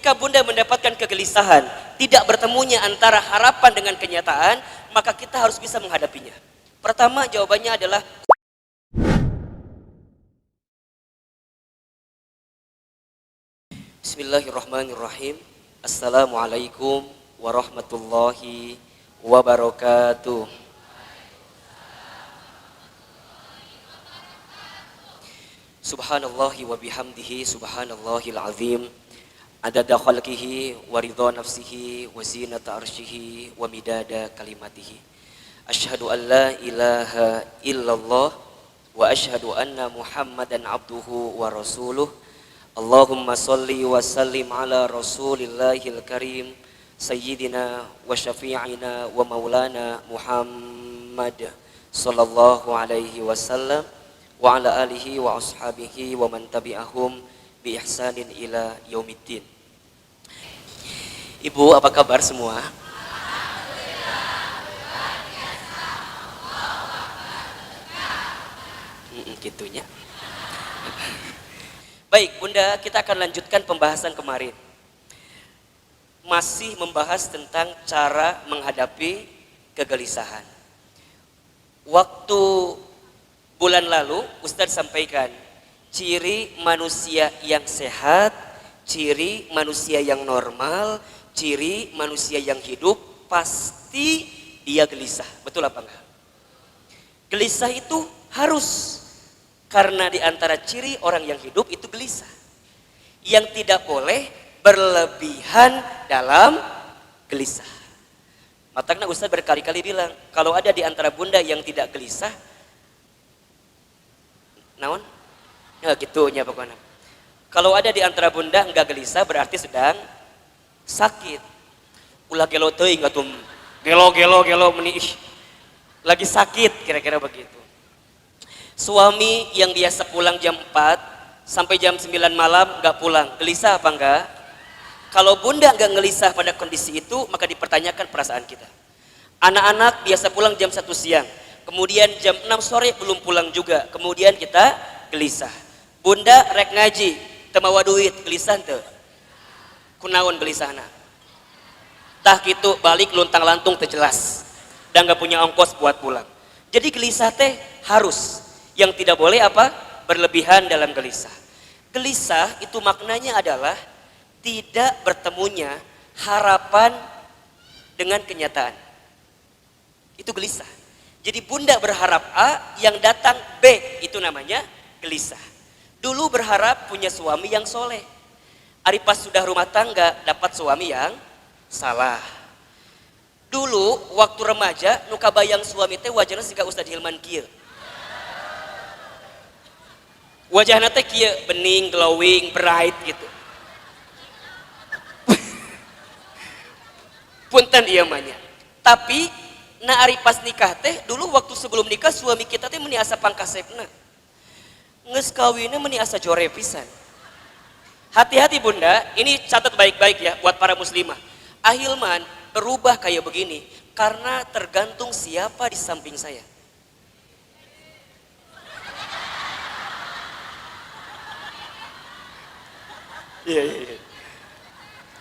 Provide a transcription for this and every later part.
Ketika bunda mendapatkan kegelisahan, tidak bertemunya antara harapan dengan kenyataan, maka kita harus bisa menghadapinya. Pertama, jawabannya adalah Bismillahirrahmanirrahim. Assalamualaikum warahmatullahi wabarakatuh. Subhanallahi wa bihamdihi subhanallahil azim. Adada khalqihi wa ridha nafsihi wa zinata arsyihi wa midada kalimatihi. Asyhadu an la ilaha illallah wa asyhadu anna Muhammadan abduhu wa rasuluh. Allahumma salli wa sallim ala rasulillahil karim sayyidina wa syafi'ina wa maulana Muhammad sallallahu alaihi wasallam wa ala alihi wa ashabihi wa man tabi'ahum bi ihsanin ila yaumiddin. Ibu, apa kabar semua? Gitunya. Baik, Bunda, kita akan lanjutkan pembahasan kemarin. Masih membahas tentang cara menghadapi kegelisahan. Waktu bulan lalu Ustadz sampaikan ciri manusia yang sehat, ciri manusia yang normal, ciri manusia yang hidup pasti dia gelisah. Betul apa enggak? Gelisah itu harus, karena di antara ciri orang yang hidup itu gelisah. Yang tidak boleh berlebihan dalam gelisah. Makanya Ustadz berkali-kali bilang, kalau ada di antara bunda yang tidak gelisah, naon? Ya gitunya pokoknya. Kalau ada di antara bunda enggak gelisah berarti sedang sakit. Ulah gelo teuing atuh. Gelo meni lagi sakit, kira-kira begitu. Suami yang biasa pulang jam 4 sampai jam 9 malam enggak pulang, gelisah apa enggak? Kalau bunda enggak gelisah pada kondisi itu, maka dipertanyakan perasaan kita. Anak-anak biasa pulang jam 1 siang, kemudian jam 6 sore belum pulang juga, kemudian kita gelisah. Bunda rek ngaji, teu mawa duit, gelisah teu? Kunaon gelisahna? Tah kitu balik luntang-lantung teu jelas dan enggak punya ongkos buat pulang. Jadi gelisah teh harus. Yang tidak boleh apa? Berlebihan dalam gelisah. Gelisah itu maknanya adalah tidak bertemunya harapan dengan kenyataan. Itu gelisah. Jadi bunda berharap A, yang datang B, itu namanya gelisah. Dulu berharap punya suami yang soleh. Ari pas sudah rumah tangga dapat suami yang salah. Dulu waktu remaja nu kabayang suami teh wajahna siga Ustadz Hilman kieu. Wajahna teh kieu bening, glowing, bright gitu. Punten ieu mah nya. Tapi na ari pas nikah teh dulu waktu sebelum nikah suami kita teh meuni asa pangkasepna. Geus kawinna meuni asa jore pisan. Hati-hati bunda, ini catat baik-baik ya buat para muslimah. Ahilman berubah kayak begini karena tergantung siapa di samping saya.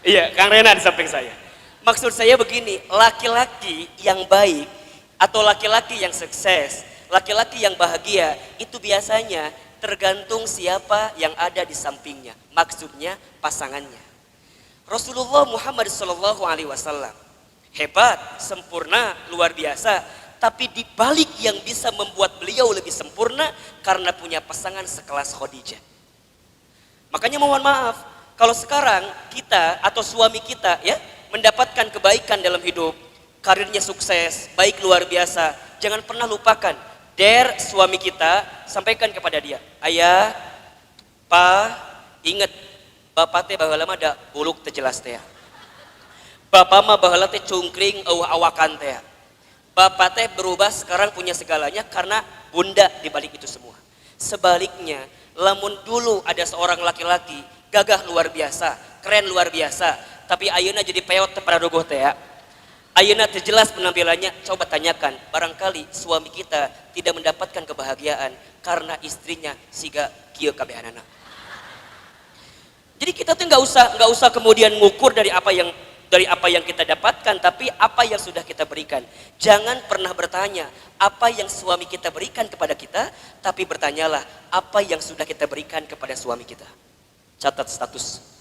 Iya, Kang Rena di samping saya. Maksud saya begini, laki-laki yang baik atau laki-laki yang sukses, laki-laki yang bahagia itu biasanya tergantung siapa yang ada di sampingnya. Maksudnya pasangannya. Rasulullah Muhammad SAW hebat, sempurna, luar biasa. Tapi di balik yang bisa membuat beliau lebih sempurna karena punya pasangan sekelas Khadijah. Makanya mohon maaf, kalau sekarang kita atau suami kita ya mendapatkan kebaikan dalam hidup, karirnya sukses, baik luar biasa, jangan pernah lupakan dare suami kita, sampaikan kepada dia, ayah, pa, ingat bapak teh baheula mah da buluk teh jelas teh. Bapak mah baheula teh cungkring awakan teh. Bapak teh berubah sekarang punya segalanya karena bunda di balik itu semua. Sebaliknya, lamun dulu ada seorang laki-laki gagah luar biasa, keren luar biasa, tapi ayeuna jadi peot teu paradogoh teh ya. Ayeuna teu jelas penampilannya, coba tanyakan, barangkali suami kita tidak mendapatkan kebahagiaan karena istrinya siga kieu kabehanana. Jadi kita tuh nggak usah kemudian ngukur dari apa yang kita dapatkan, tapi apa yang sudah kita berikan. Jangan pernah bertanya apa yang suami kita berikan kepada kita, tapi bertanyalah apa yang sudah kita berikan kepada suami kita. Catat status.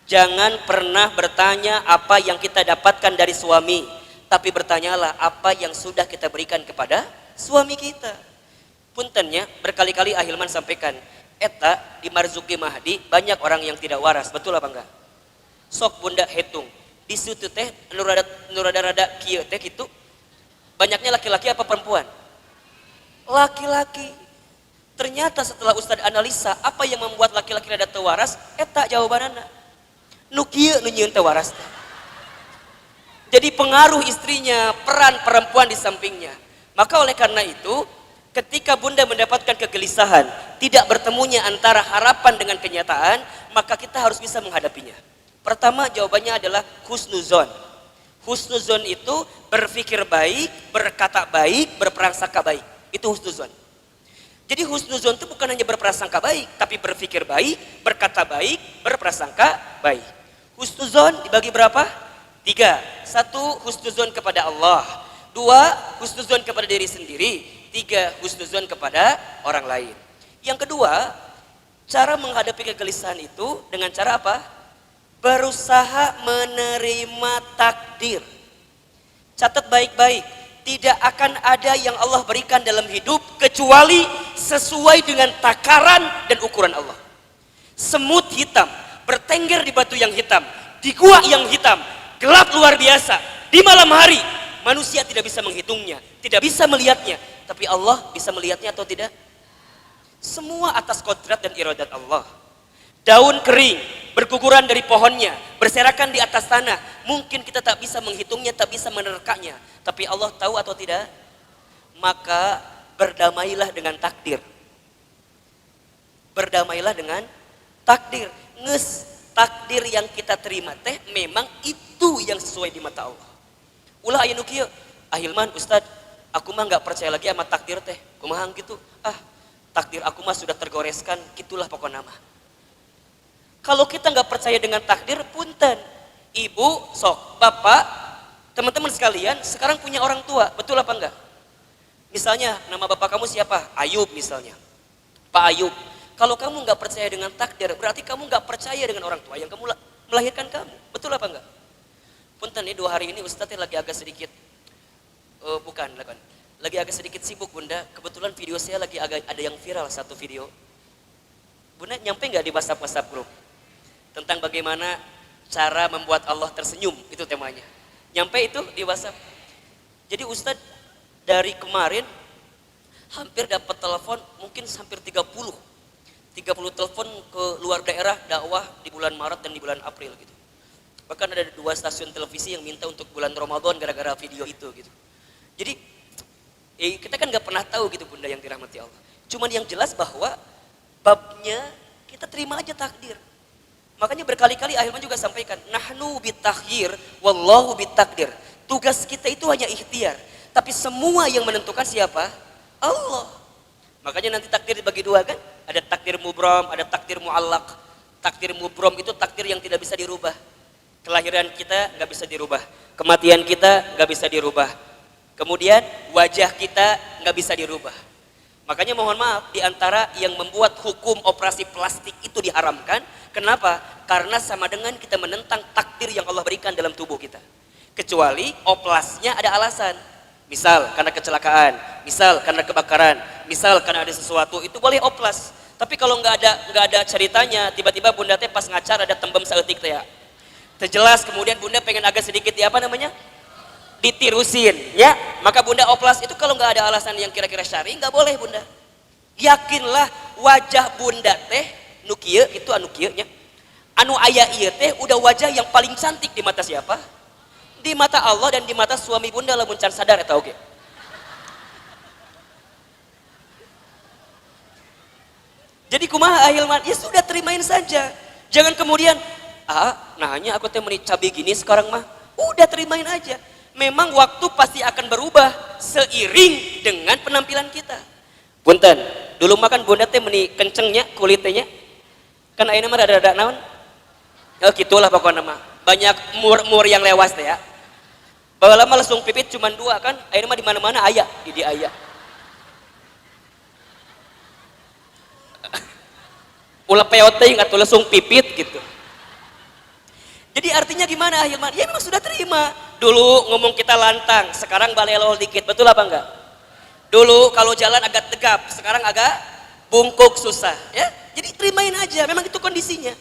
Jangan pernah bertanya apa yang kita dapatkan dari suami, tapi bertanyalah apa yang sudah kita berikan kepada suami kita. Puntennya berkali-kali Ahilman sampaikan, eta di Marzuki Mahdi banyak orang yang tidak waras, betul apa enggak? Sok bunda hitung di situ teh nurada kieu teh gitu, banyaknya laki-laki apa perempuan? Laki-laki. Ternyata setelah Ustadz analisa apa yang membuat laki-laki rada teu waras, eta jawabanana nu kieu nu nyieun teu waras. Jadi pengaruh istrinya, peran perempuan di sampingnya. Maka oleh karena itu, ketika bunda mendapatkan kegelisahan, tidak bertemunya antara harapan dengan kenyataan, maka kita harus bisa menghadapinya. Pertama, jawabannya adalah husnuzon. Husnuzon itu berpikir baik, berkata baik, berprasangka baik. Itu husnuzon. Jadi husnuzon itu bukan hanya berprasangka baik, tapi berpikir baik, berkata baik, berprasangka baik. Husnuzon dibagi berapa? 3. 1, husnuzon kepada Allah. 2, husnuzon kepada diri sendiri. 3, husnuzon kepada orang lain. Yang kedua, cara menghadapi kegelisahan itu dengan cara apa? Berusaha menerima takdir. Catat baik-baik, tidak akan ada yang Allah berikan dalam hidup kecuali sesuai dengan takaran dan ukuran Allah. Semut hitam bertengger di batu yang hitam, di gua yang hitam, gelap luar biasa, di malam hari manusia tidak bisa menghitungnya, tidak bisa melihatnya, tapi Allah bisa melihatnya atau tidak? Semua atas kodrat dan iradat Allah. Daun kering berguguran dari pohonnya, berserakan di atas tanah, mungkin kita tak bisa menghitungnya, tak bisa menerkanya, tapi Allah tahu atau tidak? Maka berdamailah dengan takdir. Berdamailah dengan takdir. Nges takdir yang kita terima teh memang itu yang sesuai di mata Allah. Ulah aya nu kieu, Ahilman Ustad, aku mah enggak percaya lagi sama takdir teh. Kumaha gitu? Takdir aku mah sudah tergoreskan, gitulah pokoknya mah. Kalau kita nggak percaya dengan takdir, punten. Ibu, sok, bapak, teman-teman sekalian, sekarang punya orang tua, betul apa enggak? Misalnya, nama bapak kamu siapa? Ayub misalnya. Pak Ayub. Kalau kamu nggak percaya dengan takdir, berarti kamu nggak percaya dengan orang tua yang kamu melahirkan kamu, betul apa enggak? Punten nih 2 hari ini Ustadz lagi agak sedikit, lagi agak sedikit sibuk bunda. Kebetulan video saya lagi ada yang viral, satu video. Bunda nyampe nggak di WhatsApp grup? Tentang bagaimana cara membuat Allah tersenyum, itu temanya. Nyampe itu di WhatsApp. Jadi Ustadz dari kemarin hampir dapat telepon, mungkin hampir 30 telepon ke luar daerah dakwah di bulan Maret dan di bulan April gitu. Bahkan ada 2 stasiun televisi yang minta untuk bulan Ramadan gara-gara video itu gitu. Jadi kita kan nggak pernah tahu gitu bunda yang dirahmati Allah. Cuman yang jelas bahwa babnya kita terima aja takdir. Makanya berkali-kali Ahilman juga sampaikan, nahnu bitakhir wallahu bitakdir. Tugas kita itu hanya ikhtiar, tapi semua yang menentukan siapa? Allah. Makanya nanti takdir dibagi 2 kan? Ada takdir mubram, ada takdir muallaq. Takdir mubram itu takdir yang tidak bisa dirubah. Kelahiran kita nggak bisa dirubah, kematian kita nggak bisa dirubah, kemudian wajah kita nggak bisa dirubah. Makanya mohon maaf, di antara yang membuat hukum operasi plastik itu diharamkan, kenapa? Karena sama dengan kita menentang takdir yang Allah berikan dalam tubuh kita. Kecuali oplasnya ada alasan. Misal karena kecelakaan, misal karena kebakaran, misal karena ada sesuatu, itu boleh oplas. Tapi kalau nggak ada ceritanya, tiba-tiba bunda teh pas ngacar ada tembem saeutik teh ya. Terjelas kemudian bunda pengen agak sedikit ditirusin ya, maka bunda oplas. Itu kalau nggak ada alasan yang kira-kira syar'i nggak boleh bunda. Yakinlah wajah bunda teh nu kieu itu anu kieu nya, anu aya ieu teh udah wajah yang paling cantik di mata siapa? Di mata Allah dan di mata suami bunda lamun can sadar eta oge. Jadi kumaha Ahilman? Ya sudah terimain saja. Jangan kemudian nahnya aku teh meuni cabai gini sekarang mah. Udah terimain aja. Memang waktu pasti akan berubah seiring dengan penampilan kita. Punten, dulu makan bunda teh meuni kencengnya kulitnya. Kan ayeuna mah rada-rada naon? Ya gitulah pokoknya mah. Banyak mur-mur yang lewas teh ya. Baheula mah lesung pipit cuma 2 kan, ayeuna mah di mana-mana aya, di dia aya. Ulah peot teuing atuh lesung pipit gitu. Jadi artinya gimana Hilman? Ya memang sudah terima. Dulu ngomong kita lantang, sekarang balelol dikit, betul apa enggak? Dulu kalau jalan agak tegap, sekarang agak bungkuk susah, ya. Jadi terimain aja, memang itu kondisinya.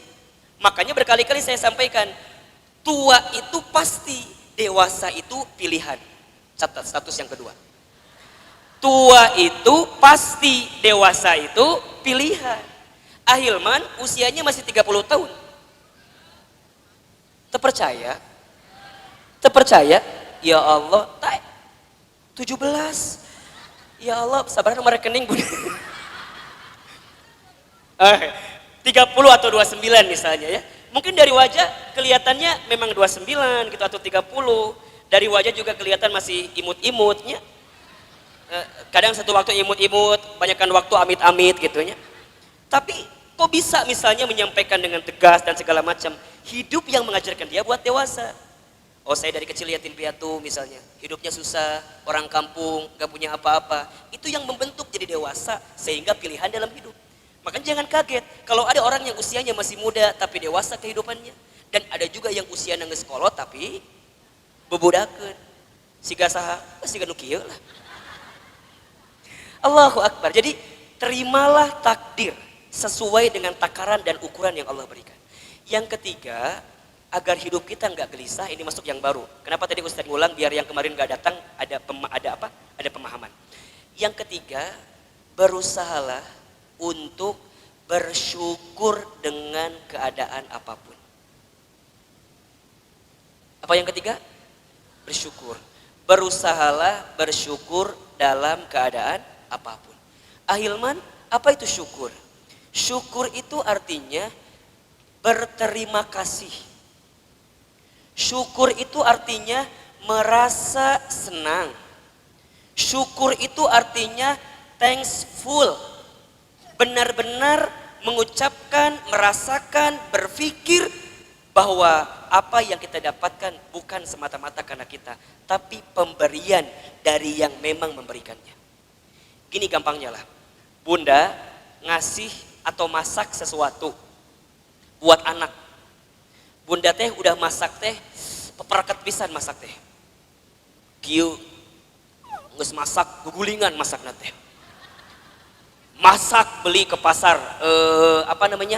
Makanya berkali-kali saya sampaikan, tua itu pasti, dewasa itu pilihan. Catat status yang kedua. Tua itu pasti, dewasa itu pilihan. Ahilman usianya masih 30 tahun. Terpercaya? Terpercaya? Ya Allah, 17. Ya Allah, sabar nomor rekening bun. 30 atau 29 misalnya ya. Mungkin dari wajah kelihatannya memang 29 gitu atau 30. Dari wajah juga kelihatan masih imut-imutnya. Kadang satu waktu imut-imut, banyakkan waktu amit-amit gitu ya. Tapi kok bisa misalnya menyampaikan dengan tegas dan segala macam. Hidup yang mengajarkan dia buat dewasa. Oh saya dari kecil yatim piatu misalnya. Hidupnya susah, orang kampung, gak punya apa-apa. Itu yang membentuk jadi dewasa sehingga pilihan dalam hidup. Makanya jangan kaget kalau ada orang yang usianya masih muda tapi dewasa kehidupannya. Dan ada juga yang usia nangis kolot tapi bebudakeun. Siga saha? Siga nu kieu lah. Allahu Akbar. Jadi terimalah takdir sesuai dengan takaran dan ukuran yang Allah berikan. Yang ketiga, agar hidup kita nggak gelisah, ini masuk yang baru. Kenapa tadi Ustaz ngulang biar yang kemarin nggak datang ada pemahaman. Yang ketiga, berusahalah untuk bersyukur dengan keadaan apapun. Apa yang ketiga? Bersyukur. Berusahalah bersyukur dalam keadaan apapun. Ahilman, apa itu syukur? Syukur itu artinya berterima kasih. Syukur itu artinya merasa senang. Syukur itu artinya thankful. Benar-benar mengucapkan, merasakan, berpikir bahwa apa yang kita dapatkan bukan semata-mata karena kita, tapi pemberian dari yang memang memberikannya. Gini gampangnya lah, bunda ngasih atau masak sesuatu buat anak. Bunda teh udah masak teh, peperaket pisan masak teh. Kieu geus masak gugulingan masak teh. Masak beli ke pasar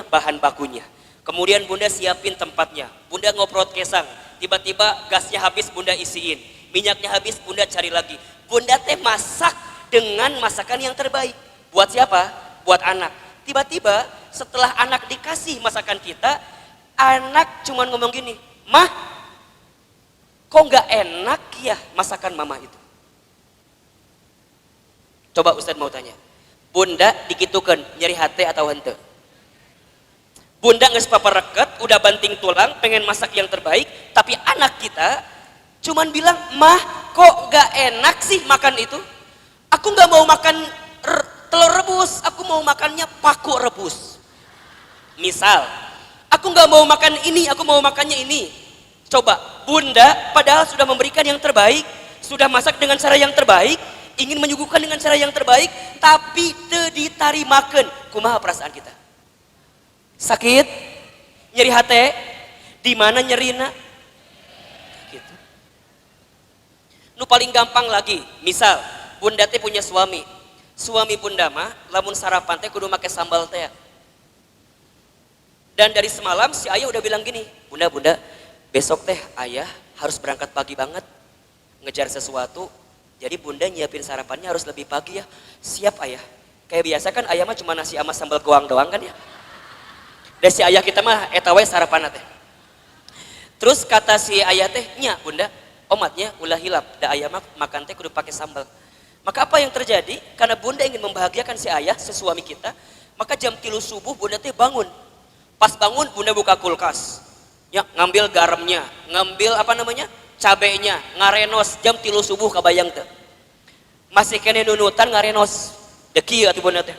bahan bakunya. Kemudian bunda siapin tempatnya. Bunda ngoprot kesang, tiba-tiba gasnya habis bunda isiin. Minyaknya habis bunda cari lagi. Bunda teh masak dengan masakan yang terbaik. Buat siapa? Buat anak. Tiba-tiba setelah anak dikasih masakan kita, anak cuman ngomong gini, "Mah, kok nggak enak ya masakan mama itu?" Coba Ustadz mau tanya, bunda dikitukan nyeri hati atau hente? Bunda nges papareket, udah banting tulang, pengen masak yang terbaik, tapi anak kita cuman bilang, "Mah, kok nggak enak sih makan itu? Aku nggak mau makan telur rebus, aku mau makannya paku rebus." Misal, aku nggak mau makan ini, aku mau makannya ini. Coba, bunda padahal sudah memberikan yang terbaik, sudah masak dengan cara yang terbaik, ingin menyuguhkan dengan cara yang terbaik, tapi teu ditarimakeun. Kumaha perasaan kita? Sakit? Nyeri hati? Di mana nyerina? Gitu. Nu paling gampang lagi, misal bunda teh punya suami. Suami bunda mah lamun sarapan teh kudu make sambal teh. Dan dari semalam si ayah udah bilang gini, "Bunda, besok teh ayah harus berangkat pagi banget ngejar sesuatu. Jadi bunda nyiapin sarapannya harus lebih pagi ya." "Siap ayah." Kayak biasa kan ayah mah cuma nasi sama sambal goang doang kan ya. Dan si ayah kita mah eta we sarapan teh. Terus kata si ayah teh, "Nya bunda, omatnya ulah hilap, da ayah mah makan teh kudu pakai sambal." Maka apa yang terjadi? Karena bunda ingin membahagiakan si ayah, sesuami kita, maka jam 3 subuh bunda teh bangun. Pas bangun bunda buka kulkas, ya ngambil garamnya, ngambil cabenya, ngarenos. Jam 3 subuh kabayang teh masih kene nunutan ngarenos deki atuh bunda teh.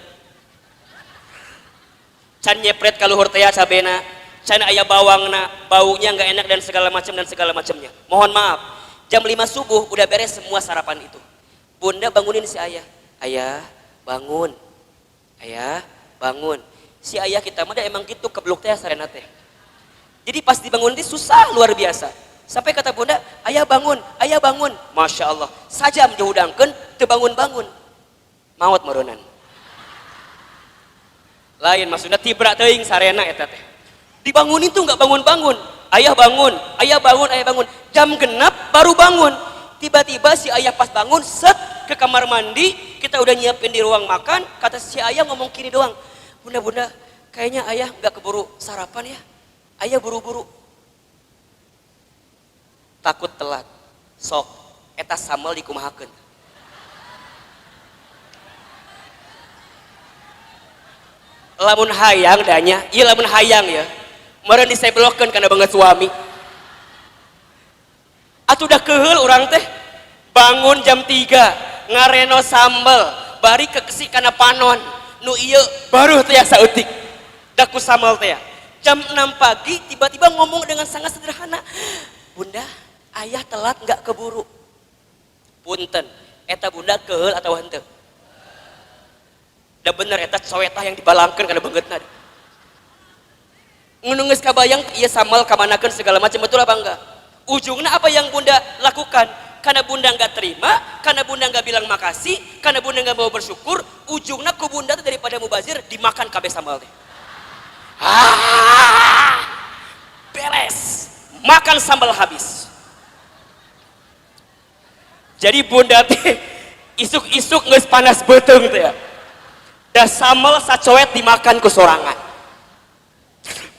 can nyepret ka luhur teh cabena, can aya bawangna, baunya nggak enak dan segala macamnya. Mohon maaf, jam 5 subuh udah beres semua sarapan itu. Bunda bangunin si ayah. Ayah, bangun. Ayah, bangun. Si ayah kita mah emang gitu kebluk teh sarena teh. Jadi pas dibangun itu susah luar biasa. Sampai kata bunda, ayah bangun, ayah bangun. Masya Allah, sajam dihudangkan, teu bangun-bangun. Maut meronan. Lain maksudnya tibra teuing sarena eta teh. Dibangunin tuh nggak bangun-bangun. Ayah bangun, ayah bangun, ayah bangun. Jam genap baru bangun. Tiba-tiba si ayah pas bangun, set ke kamar mandi, kita udah nyiapin di ruang makan. Kata si ayah ngomong kini doang, bunda, kayaknya ayah nggak keburu sarapan ya. Ayah buru-buru. Takut telat. Sok, eta samel dikumahakeun. Lamun hayang danya, iya lamun hayang ya. Meureun disebelokkeun kana banget suami. Atuh udah keheul urang teh bangun jam 3 ngareno sambel, bari kekesi kana panon. Nu ieu baru teh saeutik. Daku sambel teh. Jam 6 pagi tiba-tiba ngomong dengan sangat sederhana. Bunda, ayah telat enggak keburu. Punten, eta bunda keheul atawa henteu? Da bener eta coetah yang dibalangkeun kana beungeutna. Ngeungeus kabayang ieu samal kamanakeun segala macam, betul apa enggak? Ujungnya apa yang bunda lakukan? Karena bunda enggak terima, karena bunda enggak bilang makasih, karena bunda enggak mau bersyukur, ujungnya ku bunda tuh daripada mubazir dimakan kabeh samal teh. Beres, makan sambal habis. Jadi bunda teh isuk-isuk geus panas beuteung teh ya. Da sambal sacoet dimakan ku sorangan.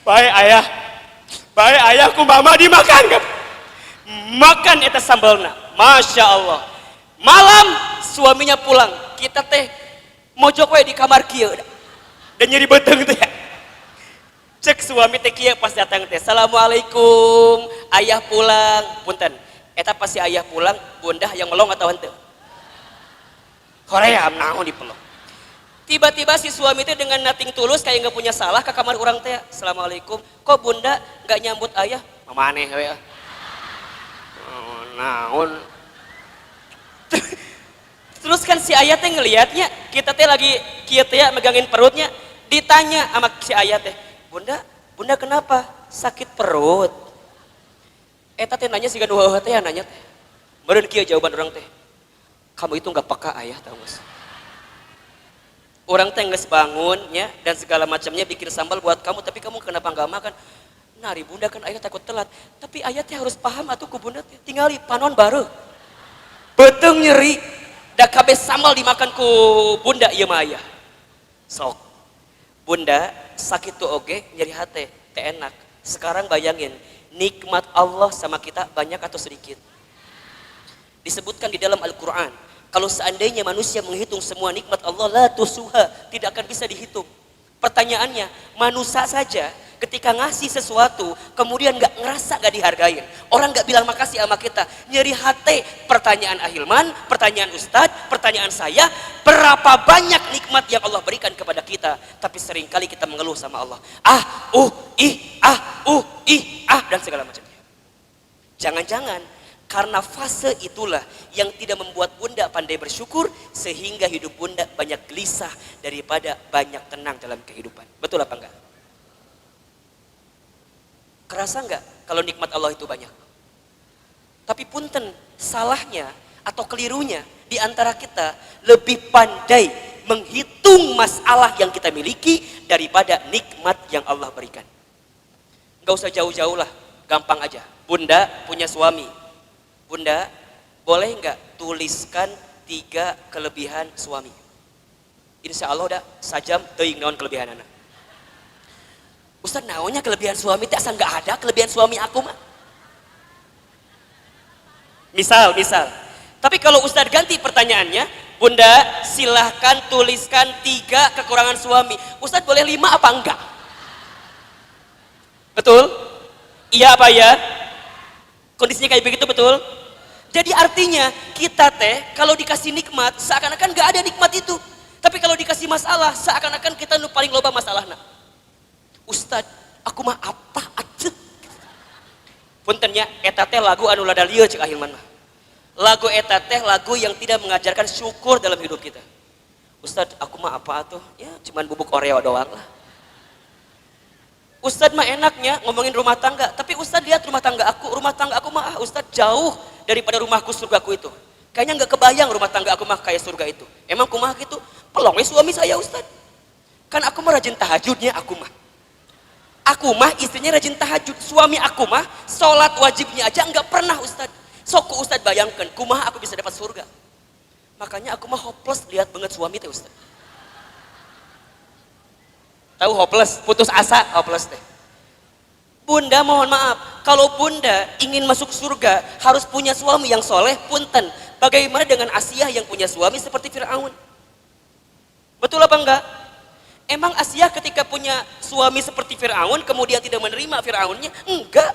Bae ayah ku mama dimakan kan. Makan eta sambalna. Masya Allah. Malam suaminya pulang. Kita teh mojok we di kamar kieu. Dan nyeri beuteung teh. Cek suami teh kieu pas datang teh. Assalamualaikum. Ayah pulang. Punten. Eta pas si ayah pulang, bunda yang melong atau henteu? Korea naon dipelong. Tiba-tiba si suami itu dengan nating tulus kayak nggak punya salah ke kamar orang teh. Assalamualaikum. Kok bunda nggak nyambut ayah? Maneh we. Naon. Terus kan si ayah teh ngelihatnya, kita teh lagi kieu teh megangin perutnya, ditanya sama si ayah teh, "Bunda kenapa? Sakit perut?" Eta teh nanya siga nu heuheuh teh nanya teh. Meureun kieu jawaban orang teh. Kamu itu nggak peka ayah tahu geus. Orang teh geus bangunnya dan segala macamnya bikin sambal buat kamu, tapi kamu kenapa nggak makan? Nari bunda kan ayah takut telat, tapi ayah teh harus paham atuh ku bunda teh tinggali panon baru. Beuteung nyeri, da kabeh sambal dimakan ku bunda ieu mah ayah. Sok. Bunda sakit tuh oge nyeri hate, teh enak. Sekarang bayangin, nikmat Allah sama kita banyak atau sedikit? Disebutkan di dalam Al-Quran, kalau seandainya manusia menghitung semua nikmat Allah, la tusuha, tidak akan bisa dihitung. Pertanyaannya, manusia saja ketika ngasih sesuatu, kemudian gak ngerasa gak dihargain, orang gak bilang makasih sama kita, nyeri hati. Pertanyaan Ahilman, pertanyaan Ustadz, pertanyaan saya, berapa banyak nikmat yang Allah berikan kepada kita, tapi seringkali kita mengeluh sama Allah, dan segala macamnya. Jangan-jangan karena fase itulah yang tidak membuat bunda pandai bersyukur, sehingga hidup bunda banyak gelisah daripada banyak tenang dalam kehidupan. Betul apa enggak? Kerasa enggak kalau nikmat Allah itu banyak? Tapi punten, salahnya atau kelirunya di antara kita lebih pandai menghitung masalah yang kita miliki daripada nikmat yang Allah berikan. Enggak usah jauh-jauh lah, gampang aja. Bunda punya suami. Bunda, boleh enggak tuliskan 3 kelebihan suami? Insya Allah dah sajam teuing naon kelebihan anak. Ustaz naonnya kelebihan suami teh asa enggak ada kelebihan suami aku mah. Misal. Tapi kalau Ustaz ganti pertanyaannya, Bunda silahkan tuliskan 3 kekurangan suami. Ustaz boleh 5 apa enggak? Betul? Iya apa ya? Kondisinya kayak begitu betul? Jadi artinya kita teh kalau dikasih nikmat seakan-akan gak ada nikmat itu. Tapi kalau dikasih masalah seakan-akan kita nu paling loba masalahna. Ustad, aku mah apa atuh? Puntennya eta teh lagu anu lada lieu cek Ahilman mah. Lagu eta teh lagu yang tidak mengajarkan syukur dalam hidup kita. Ustad, aku mah apa atuh? Ya cuman bubuk Oreo doang lah. Ustad mah enaknya ngomongin rumah tangga, tapi Ustad lihat rumah tangga aku mah Ustad jauh daripada rumahku surgaku itu. Kayaknya nggak kebayang rumah tangga aku mah kayak surga itu. Emang kumaha gitu? Pelong suami saya Ustad. Kan aku mah rajin tahajudnya aku mah. Aku mah istrinya rajin tahajud, suami aku mah sholat wajibnya aja nggak pernah Ustad. Sok Ustad bayangkan, kumaha aku bisa dapat surga. Makanya aku mah hopeless lihat banget suami teh Ustad. Tahu hopeless, putus asa, hopeless teh. Bunda mohon maaf, kalau bunda ingin masuk surga harus punya suami yang soleh, punten. Bagaimana dengan Asiyah yang punya suami seperti Fir'aun? Betul apa enggak? Emang Asiyah ketika punya suami seperti Fir'aun kemudian tidak menerima Fir'aunnya? Enggak.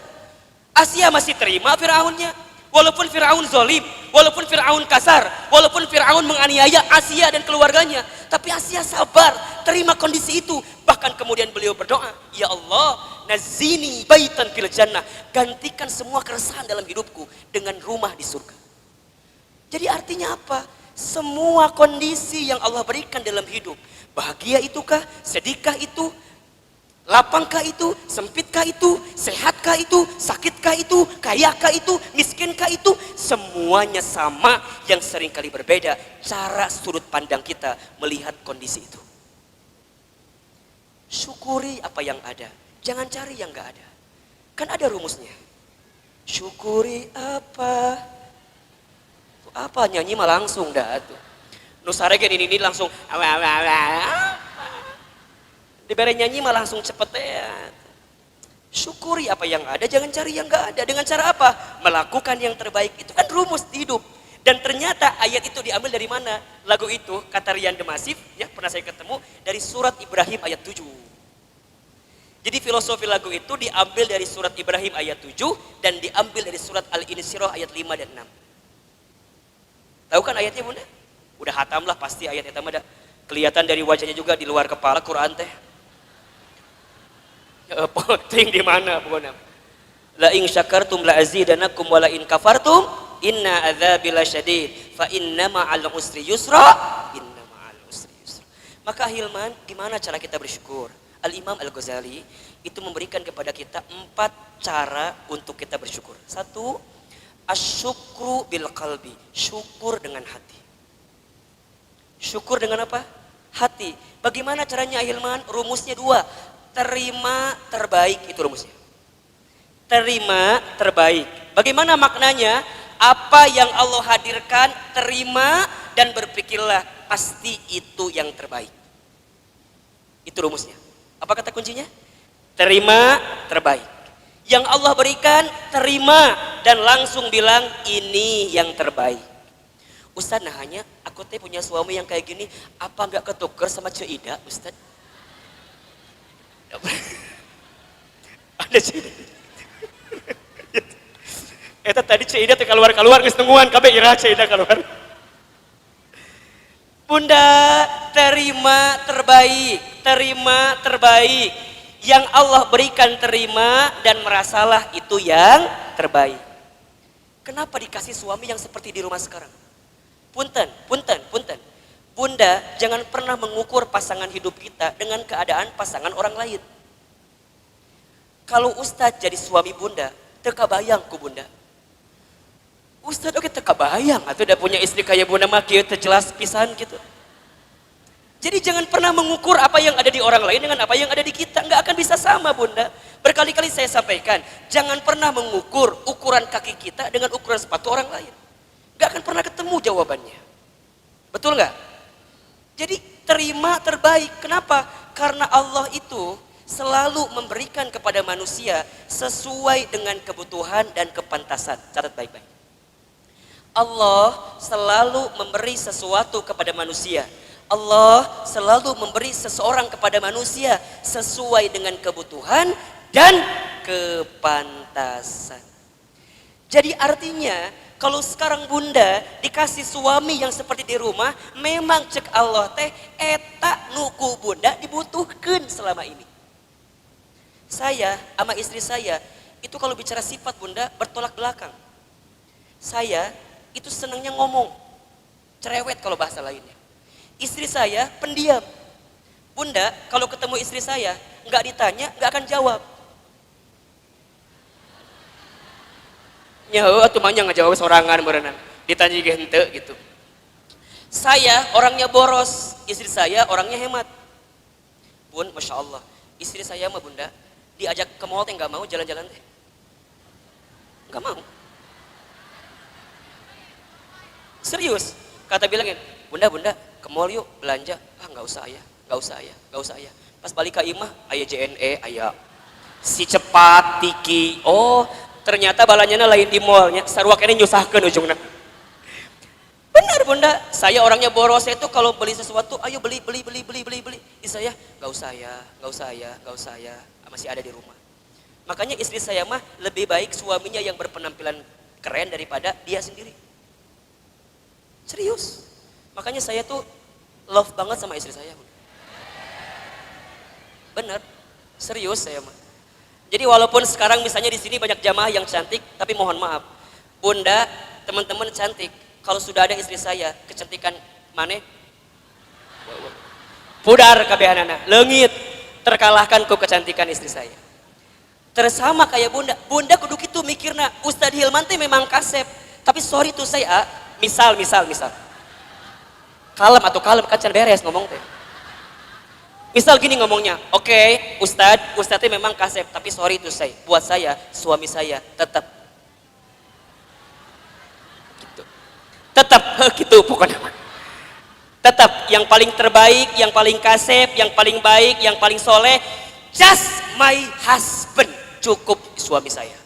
Asiyah masih terima Fir'aunnya. Walaupun Fir'aun zolim, walaupun Fir'aun kasar, walaupun Fir'aun menganiaya Asiyah dan keluarganya. Tapi Asiyah sabar, terima kondisi itu. Bahkan kemudian beliau berdoa, Ya Allah, nazini baitan fil jannah. Gantikan semua keresahan dalam hidupku dengan rumah di surga. Jadi artinya apa? Semua kondisi yang Allah berikan dalam hidup, bahagia itukah, sedihkah itu, lapangkah itu, sempitkah itu, sehatkah itu, sakitkah itu, kayakah itu, miskinkah itu, semuanya sama, yang seringkali berbeda cara sudut pandang kita melihat kondisi itu. Syukuri apa yang ada, jangan cari yang gak ada. Kan ada rumusnya. Syukuri apa nyanyi mah langsung dah tuh. Nusaregen ini langsung diberi nyanyi mah langsung cepet ya. Syukuri apa yang ada, jangan cari yang gak ada. Dengan cara apa? Melakukan yang terbaik. Itu kan rumus hidup. Dan ternyata ayat itu diambil dari mana? Lagu itu, kata Rian Demasif, ya pernah saya ketemu, dari surat Ibrahim ayat 7. Jadi filosofi lagu itu diambil dari surat Ibrahim ayat 7 dan diambil dari surat Al-Insyirah ayat 5 dan 6. Tahu kan ayatnya bunda? Udah hatam lah pasti ayat itu ada. Kelihatan dari wajahnya juga di luar kepala Quran teh. Penting di mana pokoknya. La in syakartum la azidanakum wa la in kafartum inna adzabi lasyadid fa inna ma'al usri yusra inna ma'al usri yusra. Maka Hilman, gimana cara kita bersyukur? Al-Imam Al-Ghazali itu memberikan kepada kita 4 cara untuk kita bersyukur. 1, asyukru bil qalbi, syukur dengan hati. Syukur dengan apa? Hati. Bagaimana caranya Hilman? Rumusnya 2. Terima terbaik, itu rumusnya. Terima terbaik. Bagaimana maknanya? Apa yang Allah hadirkan, terima dan berpikirlah pasti itu yang terbaik. Itu rumusnya. Apa kata kuncinya? Terima terbaik. Yang Allah berikan, terima dan langsung bilang ini yang terbaik. Ustaz, nah hanya aku teh punya suami yang kayak gini, apa nggak ketuker sama Cik Ida, Ustaz? Ada Cik Ida. Eta tadi Cik Ida teh keluar geus nungguan kabeh ira Cik Ida keluar. Bunda, terima terbaik, terima terbaik. Yang Allah berikan terima dan merasalah itu yang terbaik. Kenapa dikasih suami yang seperti di rumah sekarang? Punten. Bunda, jangan pernah mengukur pasangan hidup kita dengan keadaan pasangan orang lain. Kalau Ustadz jadi suami bunda, teka bayang ku bunda. Ustadz oke teka bayang, atau udah punya istri kayak bunda mah kieu teu jelas pisan gitu. Jadi jangan pernah mengukur apa yang ada di orang lain dengan apa yang ada di kita. Nggak akan bisa sama bunda. Berkali-kali saya sampaikan, jangan pernah mengukur ukuran kaki kita dengan ukuran sepatu orang lain. Nggak akan pernah ketemu jawabannya. Betul nggak? Jadi terima terbaik. Kenapa? Karena Allah itu selalu memberikan kepada manusia sesuai dengan kebutuhan dan kepantasan. Catat baik-baik. Allah selalu memberi sesuatu kepada manusia. Allah selalu memberi seseorang kepada manusia sesuai dengan kebutuhan dan kepantasan. Jadi artinya kalau sekarang bunda dikasih suami yang seperti di rumah, memang cek Allah teh eta nuku bunda dibutuhkan selama ini. Saya sama istri saya itu kalau bicara sifat bunda bertolak belakang. Saya itu senangnya ngomong, cerewet kalau bahasa lainnya. Istri saya pendiam. Bunda kalau ketemu istri saya nggak ditanya nggak akan jawab. Nyaho atuh mah nggak jawab sorangan berenang. Ditanya gente gitu. Saya orangnya boros, istri saya orangnya hemat. Bun, masya Allah, istri saya mah bunda diajak ke mall teh nggak mau jalan-jalan teh, nggak mau. Serius, kata bilangin, bunda ke mall yuk belanja. Ah nggak usah ya, nggak usah ya. Pas balik ke imah, ayah JNE, ayah si cepat, tiki. Oh, ternyata balanya lain di mallnya. Sarua kene nyusahkeun ujungna. Benar bunda, saya orangnya boros. Saya itu kalau beli sesuatu, ayo beli. Istri saya, nggak usah ya, masih ada di rumah. Makanya istri saya mah lebih baik suaminya yang berpenampilan keren daripada dia sendiri. Serius. Makanya saya tuh love banget sama istri saya. Bener, serius saya mah. Jadi walaupun sekarang misalnya di sini banyak jamaah yang cantik, tapi mohon maaf, bunda, teman-teman cantik. Kalau sudah ada istri saya, kecantikan maneh pudar kabehanana, leungit, terkalahkan ku kecantikan istri saya. Tersama kayak bunda kudu kitu mikirna, Ustadz Hilman teh memang kasep, tapi sorry tuh saya, misal. Kalem kan can beres ngomong teh. Misal gini ngomongnya, oke, Ustadz teh memang kasep, tapi sorry tuh saya, buat saya, suami saya tetap gitu pokoknya. Tetap yang paling terbaik, yang paling kasep, yang paling baik, yang paling soleh, just my husband, cukup suami saya.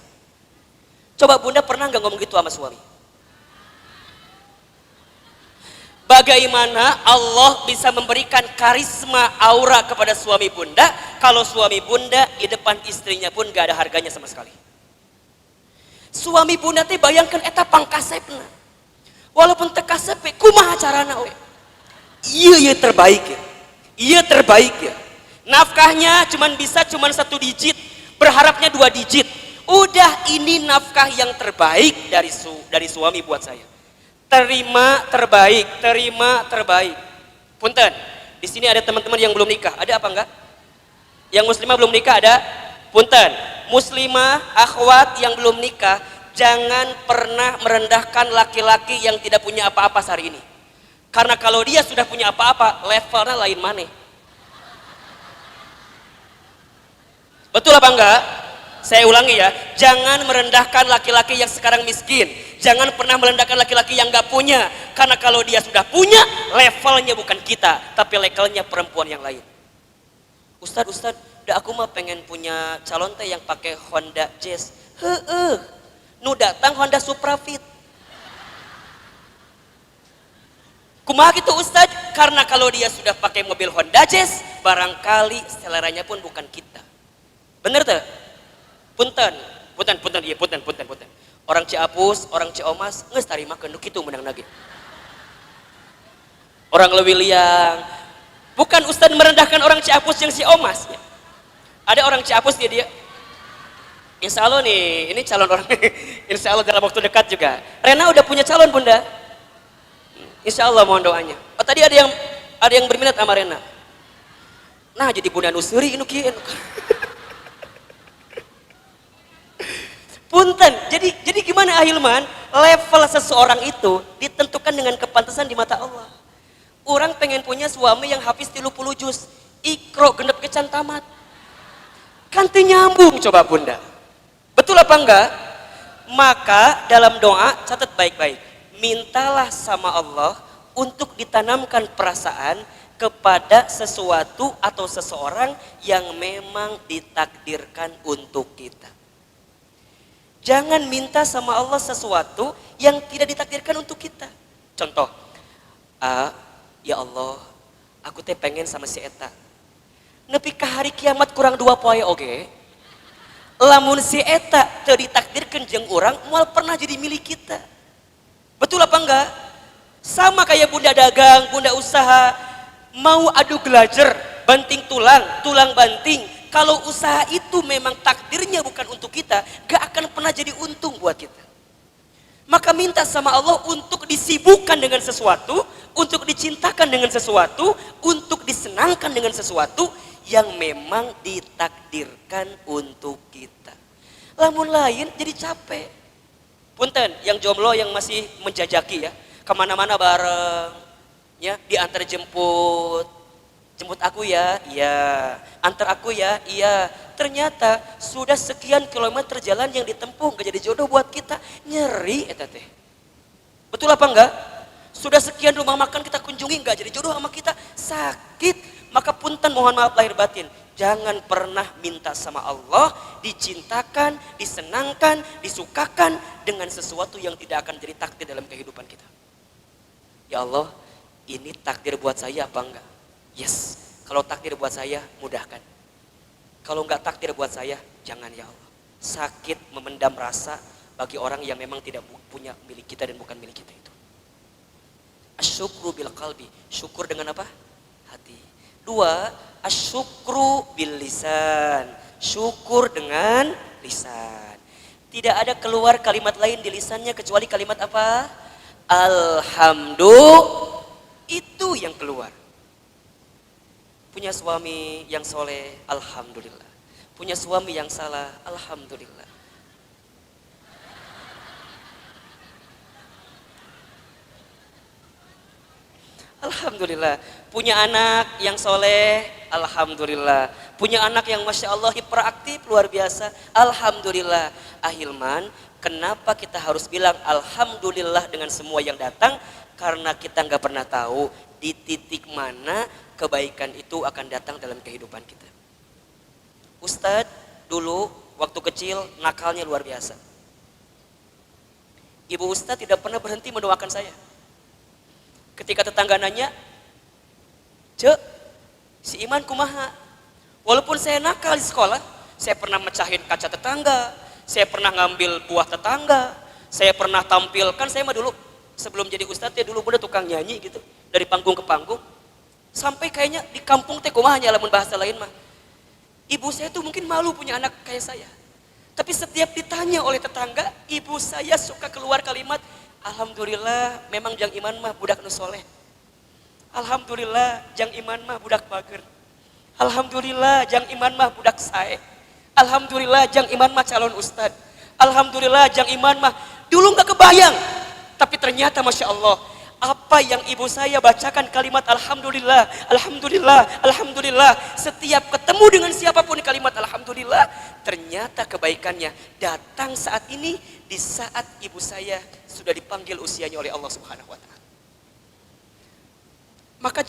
Coba bunda pernah nggak ngomong gitu sama suami? Bagaimana Allah bisa memberikan karisma aura kepada suami bunda kalau suami bunda di depan istrinya pun gak ada harganya sama sekali. Suami bunda teh bayangkan eta pangkasepna. Walaupun teu kasep kumaha carana we. Iya terbaik ya. Nafkahnya cuman 1 digit, berharapnya 2 digit. Udah ini nafkah yang terbaik dari suami buat saya. Terima terbaik. Punten, di sini ada teman-teman yang belum nikah, ada apa enggak? Yang muslimah belum nikah ada? Punten, muslimah, akhwat yang belum nikah, jangan pernah merendahkan laki-laki yang tidak punya apa-apa hari ini. Karena kalau dia sudah punya apa-apa, levelnya lain mana? Betul apa enggak? Saya ulangi ya, jangan merendahkan laki-laki yang sekarang miskin. Jangan pernah merendahkan laki-laki yang gak punya. Karena kalau dia sudah punya, levelnya bukan kita, tapi levelnya perempuan yang lain. Ustadz, aku mah pengen punya calon teh yang pakai Honda Jazz. Nu datang Honda Supra Fit. Kumaha gitu Ustadz? Karena kalau dia sudah pakai mobil Honda Jazz, barangkali seleranya pun bukan kita. Bener tuh? Punten. Orang Ciapus, orang Ciomas, nges tarimakeun nu kitu menang lagi. Orang Leuwiliang. Bukan Ustadz merendahkan orang Ciapus yang Ciomas. Ada orang Ciapus dia. Insya Allah nih, ini calon orang. Insya Allah dalam waktu dekat juga. Rena udah punya calon bunda. Insya Allah mohon doanya. Oh tadi ada yang berminat sama Rena. Nah jadi bunda nusuri ini kieu. Punten. Jadi gimana Ahilman? Level seseorang itu ditentukan dengan kepantasan di mata Allah. Orang pengen punya suami yang hafiz 30 juz, Iqra genep kecan tamat. Kan teu nyambung coba bunda. Betul apa enggak? Maka dalam doa catat baik-baik. Mintalah sama Allah untuk ditanamkan perasaan kepada sesuatu atau seseorang yang memang ditakdirkan untuk kita. Jangan minta sama Allah sesuatu yang tidak ditakdirkan untuk kita. Contoh, ya Allah, aku teh pengen sama si Eta. Nepi ka hari kiamat kurang 2 poe oge. Lamun si Eta teu ditakdirkan jeung urang, moal pernah jadi milik kita. Betul apa enggak? Sama kayak bunda dagang, bunda usaha, mau adu gelajer, banting tulang banting, kalau usaha itu memang takdirnya bukan untuk kita, gak akan pernah jadi untung buat kita. Maka minta sama Allah untuk disibukkan dengan sesuatu, untuk dicintakan dengan sesuatu, untuk disenangkan dengan sesuatu yang memang ditakdirkan untuk kita. Lamun lain jadi capek. Punten, yang jomblo yang masih menjajaki ya, kemana-mana bareng, ya, diantar jemput aku ya, iya, antar aku ya, iya. Ternyata sudah sekian kilometer jalan yang ditempuh gak jadi jodoh buat kita, nyeri eta teh. Betul apa enggak? Sudah sekian rumah makan kita kunjungi gak jadi jodoh sama kita, sakit. Maka punten, mohon maaf lahir batin, jangan pernah minta sama Allah dicintakan, disenangkan, disukakan dengan sesuatu yang tidak akan jadi takdir dalam kehidupan kita. Ya Allah, ini takdir buat saya apa enggak? Yes, kalau takdir buat saya, mudahkan. Kalau enggak takdir buat saya, jangan ya Allah. Sakit memendam rasa bagi orang yang memang tidak punya milik kita dan bukan milik kita itu. Asyukru bil qalbi, syukur dengan apa? Hati. 2, asyukru bil lisan, syukur dengan lisan. Tidak ada keluar kalimat lain di lisannya kecuali kalimat apa? Alhamdulillah, itu yang keluar. Punya suami yang soleh, alhamdulillah. Punya suami yang salah, alhamdulillah. Alhamdulillah. Punya anak yang soleh, alhamdulillah. Punya anak yang masya Allah hiperaktif luar biasa, alhamdulillah. Ahilman, kenapa kita harus bilang alhamdulillah dengan semua yang datang? Karena kita nggak pernah tahu di titik mana kebaikan itu akan datang dalam kehidupan kita. Ustadz dulu waktu kecil nakalnya luar biasa. Ibu Ustadz tidak pernah berhenti mendoakan saya. Ketika tetangga nanya, "Cek, si Iman kumaha?" Walaupun saya nakal di sekolah, saya pernah mecahin kaca tetangga, saya pernah ngambil buah tetangga, saya pernah tampilkan, saya mah dulu sebelum jadi ustadz ya dulu udah tukang nyanyi gitu, dari panggung ke panggung. Sampai kayaknya di kampung teh kumaha nya lamun bahasa lain mah. Ibu saya tuh mungkin malu punya anak kayak saya. Tapi setiap ditanya oleh tetangga, ibu saya suka keluar kalimat, alhamdulillah memang Jang Iman mah budak nu soleh. Alhamdulillah Jang Iman mah budak bager. Alhamdulillah Jang Iman mah budak sae. Alhamdulillah Jang Iman mah calon ustad. Alhamdulillah Jang Iman mah dulu gak kebayang. Tapi ternyata Masya Allah, apa yang ibu saya bacakan kalimat alhamdulillah, alhamdulillah, alhamdulillah. Setiap ketemu dengan siapapun kalimat alhamdulillah, ternyata kebaikannya datang saat ini di saat ibu saya sudah dipanggil usianya oleh Allah Subhanahu wa taala. Maka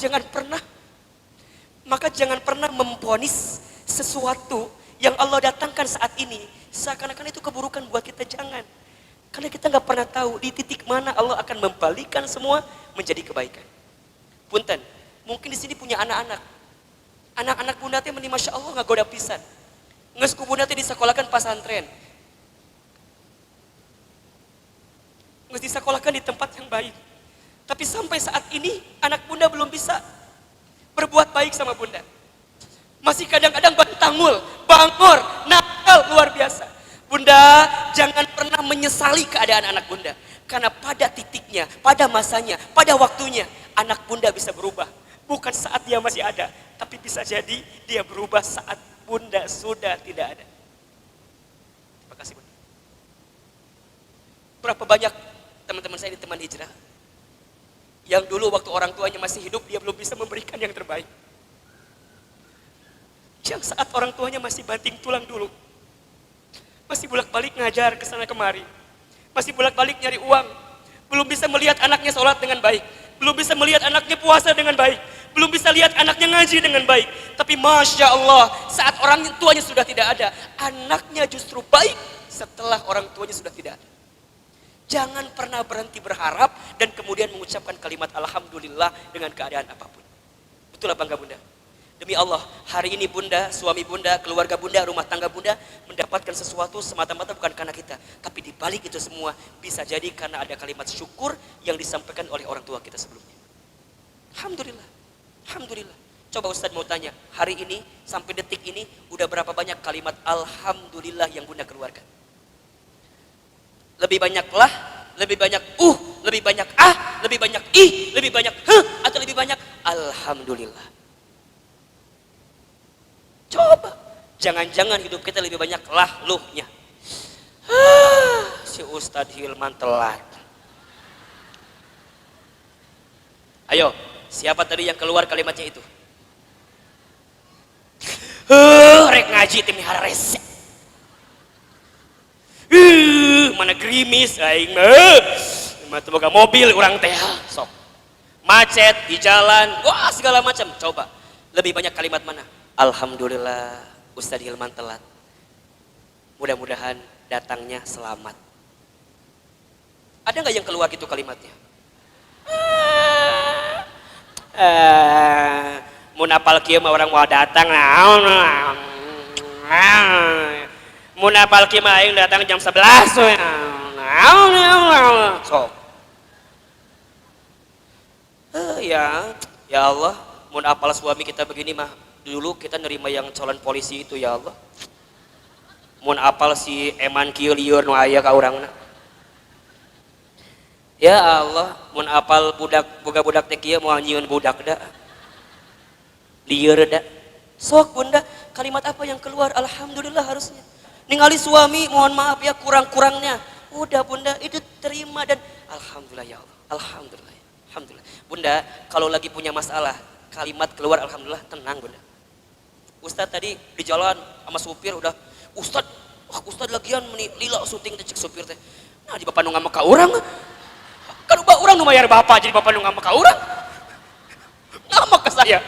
jangan pernah memvonis sesuatu yang Allah datangkan saat ini seakan-akan itu keburukan buat kita, jangan. Karena kita nggak pernah tahu di titik mana Allah akan membalikkan semua menjadi kebaikan. Punten, mungkin di sini punya anak-anak. Anak-anak bunda teh meni masya Allah nggak goda pisan. Nges ku bunda teh disekolahkan pasantren. Nges disekolahkan di tempat yang baik. Tapi sampai saat ini anak bunda belum bisa berbuat baik sama bunda. Masih kadang-kadang bantangul, bangor, nakal luar biasa. Bunda, jangan pernah menyesali keadaan anak bunda. Karena pada titiknya, pada masanya, pada waktunya, anak bunda bisa berubah. Bukan saat dia masih ada, tapi bisa jadi dia berubah saat bunda sudah tidak ada. Terima kasih bunda. Berapa banyak teman-teman saya di teman hijrah, yang dulu waktu orang tuanya masih hidup, dia belum bisa memberikan yang terbaik. Yang saat orang tuanya masih banting tulang dulu, masih bolak-balik ngajar ke sana kemari, masih bolak-balik nyari uang, belum bisa melihat anaknya sholat dengan baik, belum bisa melihat anaknya puasa dengan baik, belum bisa lihat anaknya ngaji dengan baik. Tapi Masya Allah, saat orang tuanya sudah tidak ada, anaknya justru baik setelah orang tuanya sudah tidak ada. Jangan pernah berhenti berharap dan kemudian mengucapkan kalimat alhamdulillah dengan keadaan apapun. Betul apa enggak bunda? Demi Allah, hari ini bunda, suami bunda, keluarga bunda, rumah tangga bunda mendapatkan sesuatu semata-mata bukan karena kita. Tapi di balik itu semua bisa jadi karena ada kalimat syukur yang disampaikan oleh orang tua kita sebelumnya. Alhamdulillah, alhamdulillah. Coba Ustadz mau tanya, hari ini sampai detik ini udah berapa banyak kalimat alhamdulillah yang Bunda keluarkan? Lebih banyak lah, lebih banyak lebih banyak lebih banyak lebih banyak atau lebih banyak alhamdulillah? Coba, jangan-jangan hidup kita lebih banyak luhnya. Si Ustadz Hilman telat. Ayo, siapa tadi yang keluar kalimatnya itu? Rek ngaji tim hares. Mana gerimis aing mah. Boga mobil urang teh sok. Macet di jalan, wah segala macam. Coba, lebih banyak kalimat mana? Alhamdulillah Ustadz Hilman telat. Mudah-mudahan datangnya selamat. Ada nggak yang keluar gitu kalimatnya? Mun apal kieu mah orang mau datang mun apal kieu mah aing datang jam 11 sok. Ya Allah, mun apal suami kita begini mah dulu kita nerima yang calon polisi itu ya Allah. Mun apal si eman kieu lieur nu aya ka urangna. Ya Allah, mun apal budak boga budak teh kieu moal nyieun budak da. Lieur da. Sok Bunda, kalimat apa yang keluar? Alhamdulillah harusnya. Ningali suami, mohon maaf ya kurang-kurangnya. Udah Bunda, itu terima dan alhamdulillah ya Allah. Alhamdulillah. Alhamdulillah. Bunda, kalau lagi punya masalah, kalimat keluar alhamdulillah, tenang Bunda. Ustadz tadi di jalan sama supir udah, Ustadz lagian meni lila syuting teh cek supir teh. Nah, di bapak nu ngama ka urang. Kan urang nu mayar bapak jadi bapak nu ngama ka urang. Ngama ka saya.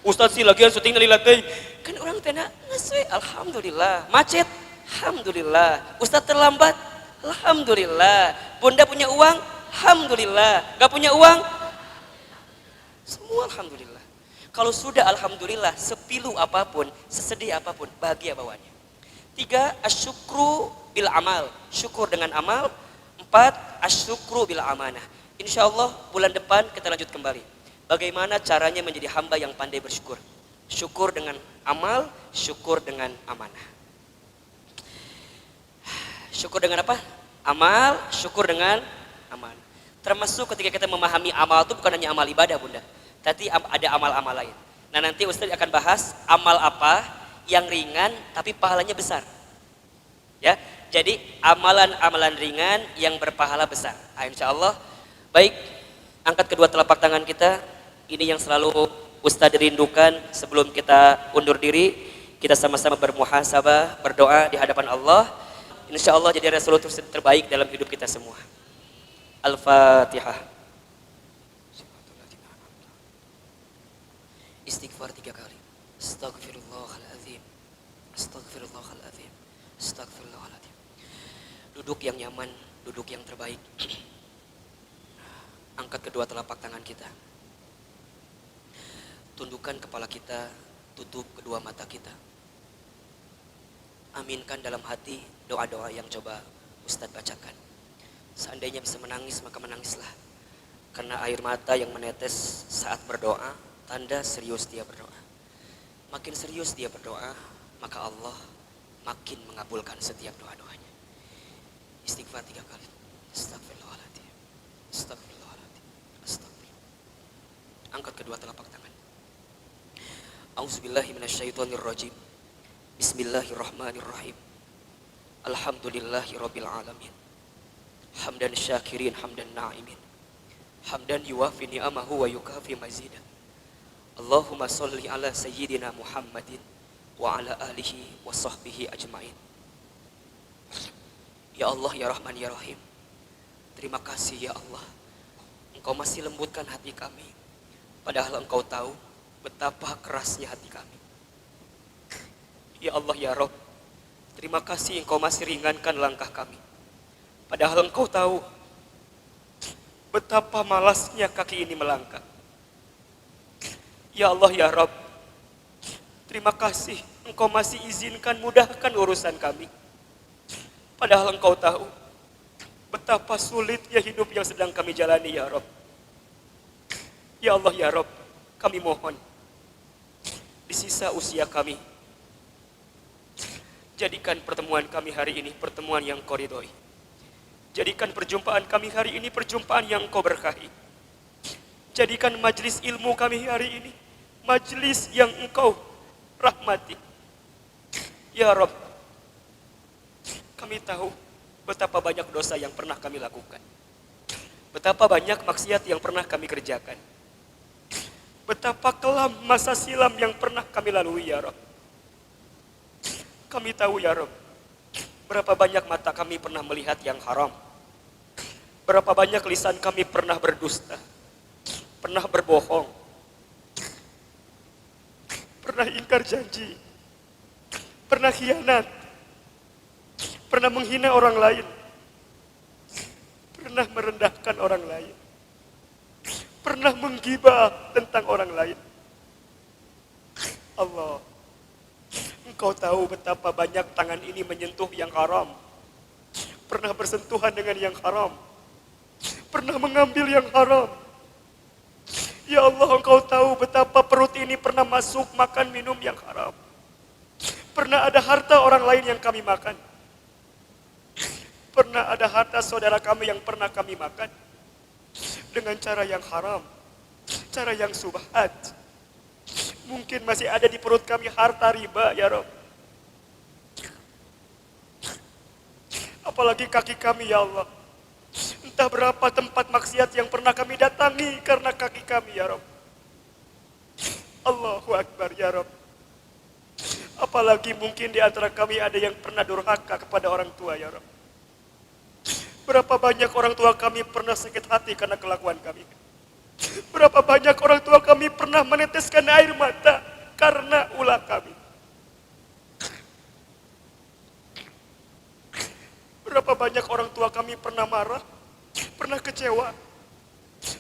Ustadz sih lagian syuting lila teh. Kan urang teh ngasih alhamdulillah. Macet, alhamdulillah. Ustadz terlambat, alhamdulillah. Bunda punya uang, alhamdulillah. Gak punya uang, semua alhamdulillah. Kalau sudah alhamdulillah, sepilu apapun, sesedih apapun, bahagia bawahnya. 3, asyukru bil amal, syukur dengan amal. 4, asyukru bil amanah. Insya Allah bulan depan kita lanjut kembali. Bagaimana caranya menjadi hamba yang pandai bersyukur. Syukur dengan amal, syukur dengan amanah. Syukur dengan apa? Amal, syukur dengan amanah. Termasuk ketika kita memahami amal itu bukan hanya amal ibadah Bunda. Tapi ada amal-amal lain. Nah nanti Ustaz akan bahas amal apa yang ringan tapi pahalanya besar. Ya, jadi amalan-amalan ringan yang berpahala besar. Insya Allah. Baik, angkat kedua telapak tangan kita. Ini yang selalu Ustaz rindukan sebelum kita undur diri. Kita sama-sama bermuhasabah, berdoa di hadapan Allah. Insya Allah jadi resolusi terbaik dalam hidup kita semua. Al-Fatihah. Istighfar 3 kali. Astaghfirullahaladzim. Astaghfirullahaladzim. Astaghfirullahaladzim. Duduk yang nyaman, duduk yang terbaik. Angkat kedua telapak tangan kita. Tundukkan kepala kita, tutup kedua mata kita. Aminkan dalam hati doa-doa yang coba Ustadz bacakan. Seandainya bisa menangis, maka menangislah. Karena air mata yang menetes saat berdoa, tanda serius dia berdoa. Makin serius dia berdoa, maka Allah makin mengabulkan setiap doa-doanya. Istighfar 3 kali. Astagfirullahaladzim. Astagfirullahaladzim. Astagfirullah. Angkat kedua telapak tangan. A'udzubillahi minasyaitonirrajim. Bismillahirrahmanirrahim. Alhamdulillahirabbil alamin. Hamdan syakirin, hamdan na'imin. Hamdan yuwafi ni'amahu wa yukafi mazidah. Allahumma salli ala sayyidina Muhammadin wa ala alihi wa sahbihi ajma'in. Ya Allah, ya Rahman, ya Rahim. Terima kasih ya Allah. Engkau masih lembutkan hati kami. Padahal Engkau tahu betapa kerasnya hati kami. Ya Allah, ya Rabb. Terima kasih Engkau masih ringankan langkah kami. Padahal Engkau tahu betapa malasnya kaki ini melangkah. Ya Allah, ya Rabb. Terima kasih Engkau masih izinkan mudahkan urusan kami. Padahal Engkau tahu betapa sulitnya hidup yang sedang kami jalani ya Rabb. Ya Allah, ya Rabb. Kami mohon di sisa usia kami. Jadikan pertemuan kami hari ini pertemuan yang Kau ridhoi. Jadikan perjumpaan kami hari ini perjumpaan yang Kau berkahi. Jadikan majelis ilmu kami hari ini majelis yang Engkau rahmati. Ya Rabb, kami tahu betapa banyak dosa yang pernah kami lakukan. Betapa banyak maksiat yang pernah kami kerjakan. Betapa kelam masa silam yang pernah kami lalui, ya Rabb. Kami tahu, ya Rabb, berapa banyak mata kami pernah melihat yang haram. Berapa banyak lisan kami pernah berdusta, pernah berbohong, pernah ingkar janji, pernah khianat, pernah menghina orang lain, pernah merendahkan orang lain, pernah menggibah tentang orang lain. Allah, Engkau tahu betapa banyak tangan ini menyentuh yang haram, pernah bersentuhan dengan yang haram, pernah mengambil yang haram. Ya Allah, Engkau tahu betapa perut ini pernah masuk makan minum yang haram. Pernah ada harta orang lain yang kami makan. Pernah ada harta saudara kami yang pernah kami makan dengan cara yang haram, cara yang subhat. Mungkin masih ada di perut kami harta riba, ya Rabb. Apalagi kaki kami, ya Allah. Entah berapa tempat maksiat yang pernah kami datangi karena kaki kami, ya Rabb. Allahu Akbar, ya Rabb. Apalagi mungkin di antara kami ada yang pernah durhaka kepada orang tua, ya Rabb. Berapa banyak orang tua kami pernah sakit hati karena kelakuan kami. Berapa banyak orang tua kami pernah meneteskan air mata karena ulah kami. Berapa banyak orang tua kami pernah marah, pernah kecewa,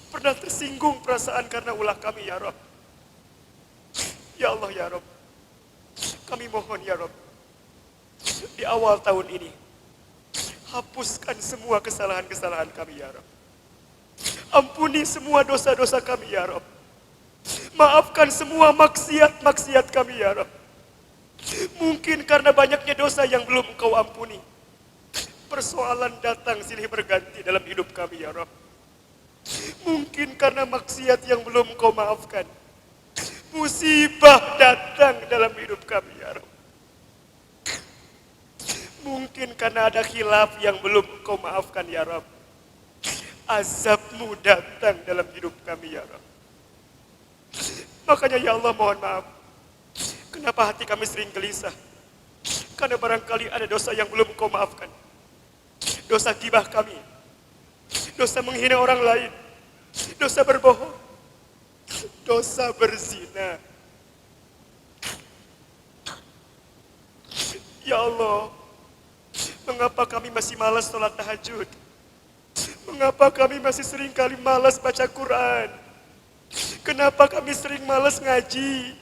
pernah tersinggung perasaan karena ulah kami, ya Rabb. Ya Allah, ya Rabb, kami mohon, ya Rabb, di awal tahun ini hapuskan semua kesalahan-kesalahan kami, ya Rabb. Ampuni semua dosa-dosa kami, ya Rabb. Maafkan semua maksiat-maksiat kami, ya Rabb. Mungkin karena banyaknya dosa yang belum Engkau ampuni, persoalan datang silih berganti dalam hidup kami, ya Rabb. Mungkin karena maksiat yang belum Engkau maafkan, musibah datang dalam hidup kami, ya Rabb. Mungkin karena ada khilaf yang belum Engkau maafkan, ya Rabb, azab-Mu datang dalam hidup kami, ya Rabb. Makanya, ya Allah, mohon maaf. Kenapa hati kami sering gelisah? Karena barangkali ada dosa yang belum Engkau maafkan. Dosa gibah kami, dosa menghina orang lain, dosa berbohong, dosa berzina. Ya Allah, mengapa kami masih malas sholat tahajud? Mengapa kami masih sering kali malas baca Quran? Kenapa kami sering malas ngaji?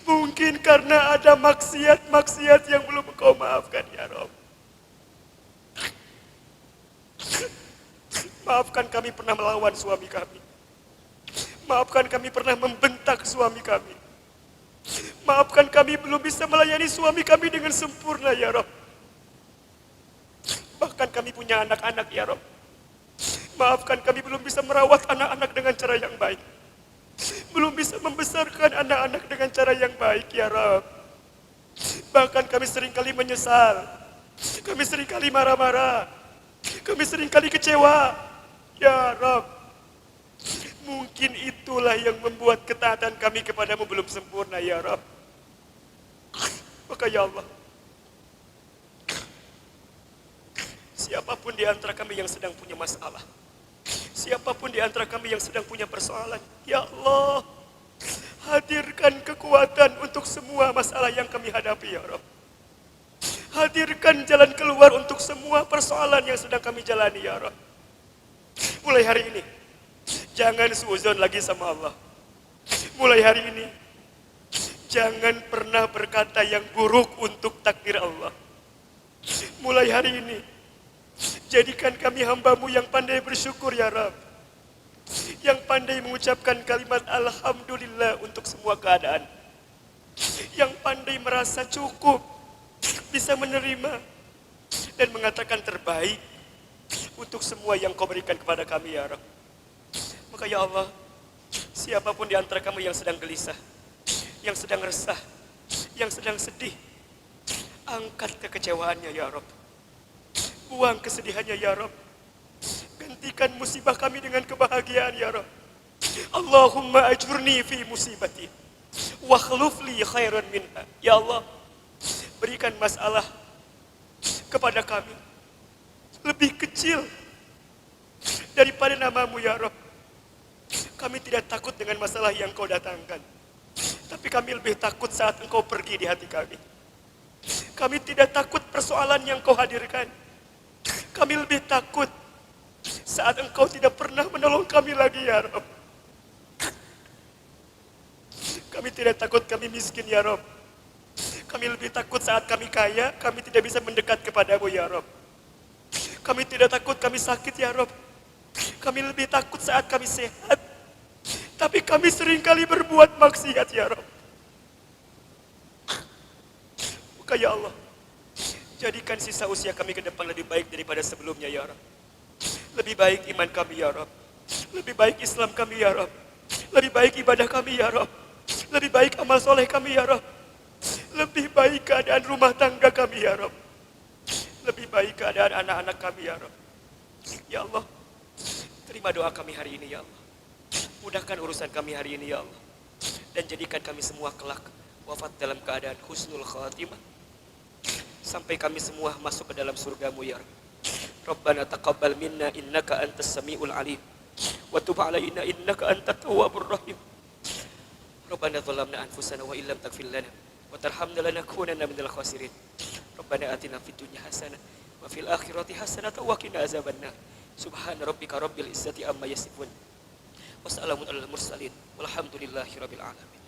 Mungkin karena ada maksiat-maksiat yang belum Engkau maafkan, ya Rabb. Maafkan kami pernah melawan suami kami. Maafkan kami pernah membentak suami kami. Maafkan kami belum bisa melayani suami kami dengan sempurna, ya Rabb. Bahkan kami punya anak-anak, ya Rabb. Maafkan kami belum bisa merawat anak-anak dengan cara yang baik. Belum bisa membesarkan anak-anak dengan cara yang baik, ya Rabb. Bahkan kami seringkali menyesal. Kami seringkali marah-marah. Kami seringkali kecewa. Ya Rabb, mungkin itulah yang membuat ketaatan kami kepadamu belum sempurna, ya Rabb. Maka, ya Allah, siapapun di antara kami yang sedang punya masalah, siapapun di antara kami yang sedang punya persoalan, ya Allah, hadirkan kekuatan untuk semua masalah yang kami hadapi, ya Rabb. Hadirkan jalan keluar untuk semua persoalan yang sedang kami jalani, ya Rabb. Mulai hari ini, jangan suuzon lagi sama Allah. Mulai hari ini, jangan pernah berkata yang buruk untuk takdir Allah. Mulai hari ini, jadikan kami hamba-Mu yang pandai bersyukur, ya Rabb. Yang pandai mengucapkan kalimat Alhamdulillah untuk semua keadaan. yang pandai merasa cukup, bisa menerima dan mengatakan terbaik untuk semua yang kau berikan kepada kami ya Rabb. Maka ya Allah, siapapun di antara kami yang sedang gelisah, yang sedang resah, yang sedang sedih, angkat kekecewaannya ya Rabb. Buang kesedihannya ya Rabb. Gantikan musibah kami dengan kebahagiaan ya Rabb. Allahumma ajurni fi musibati wa khluf li khairan minha. Ya Allah, berikan masalah kepada kami lebih kecil daripada namamu ya Rabb. Kami tidak takut dengan masalah yang kau datangkan, tapi kami lebih takut saat engkau pergi di hati kami. Kami tidak takut persoalan yang kau hadirkan, kami lebih takut saat engkau tidak pernah menolong kami lagi ya Rabb. Kami tidak takut kami miskin ya Rabb. Kami lebih takut saat kami kaya, kami tidak bisa mendekat kepadamu ya Rabb. Kami tidak takut kami sakit ya Rabb. Kami lebih takut saat kami sehat, tapi kami seringkali berbuat maksiat ya Rabb. Maka ya Allah, jadikan sisa usia kami ke depan lebih baik daripada sebelumnya ya Rabb. Lebih baik iman kami ya Rabb. Lebih baik Islam kami ya Rabb. Lebih baik ibadah kami ya Rabb. Lebih baik amal soleh kami ya Rabb. Lebih baik keadaan rumah tangga kami ya Rabb. Lebih baik keadaan anak-anak kami ya Rabb. Ya Allah, terima doa kami hari ini ya Allah. Mudahkan urusan kami hari ini ya Allah. Dan jadikan kami semua kelak wafat dalam keadaan husnul khatimah. Sampai kami semua masuk ke dalam surgamu ya Rabb. Rabbana taqabbal minna innaka antas sami'ul alim. Wa tub alaina innaka antat tawwabur rahim. Rabbana zalamna anfusana wa illam taghfir lana wa tarhamna lanakunanna minal khasirin. Rabbana atina fid dunya hasanah wa fil akhirati hasanah wa qina azabannar. Subhana rabbika rabbil izzati amma yasifun. Wassalamun alal mursalin walhamdulillahi rabbil alamin.